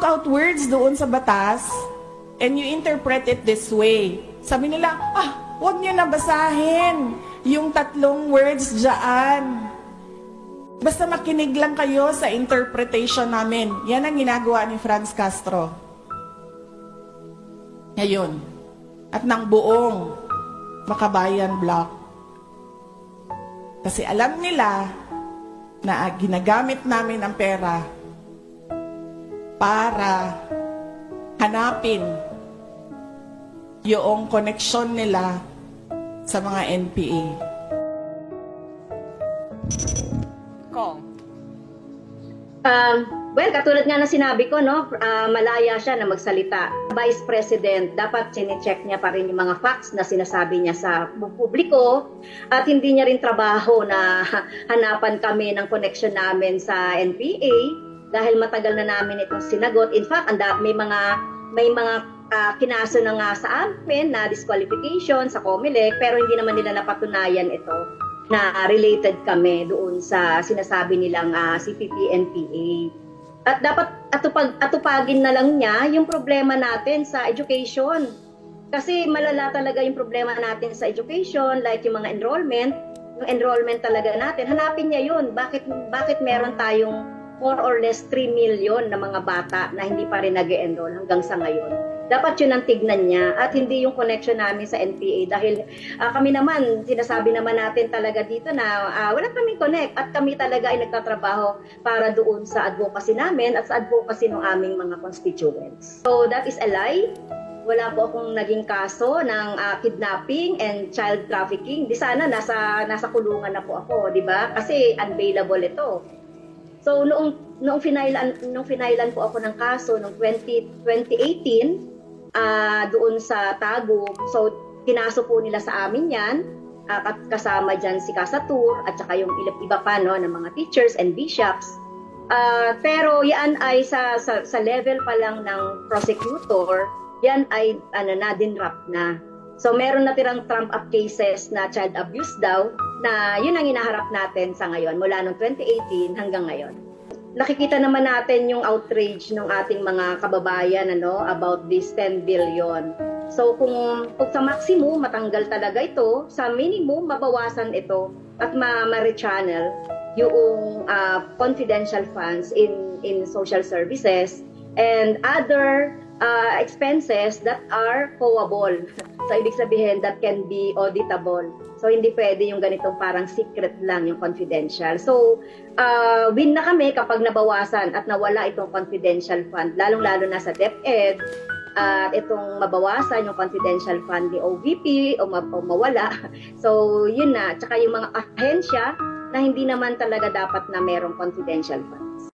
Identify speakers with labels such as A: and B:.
A: took out words doon sa batas and you interpret it this way. Sabi nila, huwag niyo na basahin yung 3 words dyan. Basta makinig lang kayo sa interpretation namin. Yan ang ginagawa ni Franz Castro. Ngayon. At ng buong Makabayan Bloc. Kasi alam nila na ginagamit namin ang pera para hanapin yung koneksyon nila sa mga NPA.
B: Well, katulad nga na sinabi ko, no, malaya siya na magsalita. Vice President, dapat sine-check niya pa rin yung mga facts na sinasabi niya sa publiko at hindi niya rin trabaho na hanapan kami ng connection namin sa NPA dahil matagal na namin itong sinagot. In fact, may mga kinaso na nga sa amin na disqualification sa COMELEC pero hindi naman nila napatunayan ito na related kami doon sa sinasabi nilang CPP-NPA. At dapat atupagin na lang niya yung problema natin sa education. Kasi malala talaga yung problema natin sa education, like yung mga enrollment, yung enrollment talaga natin. Hanapin niya yun. Bakit meron tayong more or less 3 million na mga bata na hindi pa rin nag-enroll hanggang sa ngayon? Dapat yun ang tignan niya at hindi yung connection namin sa NPA dahil kami naman, sinasabi naman natin talaga dito na wala kaming connect at kami talaga ay nagtatrabaho para doon sa advocacy namin at sa advocacy ng aming mga constituents. So that is a lie. Wala po akong naging kaso ng kidnapping and child trafficking. Di sana nasa kulungan na po ako, di ba? Kasi unbailable ito. So noong finailan po ako ng kaso noong 2018 doon sa Tagum. So kinaso po nila sa amin 'yan. Kasama diyan si Casatur at saka yung iba pa no ng mga teachers and bishops. Pero yan ay sa level pa lang ng prosecutor, yan ay dinrap na. So meron na tirang trump up cases na child abuse daw na yun ang hinaharap natin sa ngayon mula noong 2018 hanggang ngayon. Nakikita naman natin yung outrage ng ating mga kababayan about this 10 billion. So kung sa maximum matanggal talaga ito, sa minimum mabawasan ito at ma-rechannel yung confidential funds in social services and other expenses that are knowable. So ibig sabihin that can be auditable. So hindi pwede yung ganitong parang secret lang yung confidential. So win na kami kapag nabawasan at nawala itong confidential fund, lalong-lalo na sa DepEd at itong mabawasan yung confidential fund ni OVP o mawala. So yun na, tsaka yung mga ahensya na hindi naman talaga dapat na merong confidential fund.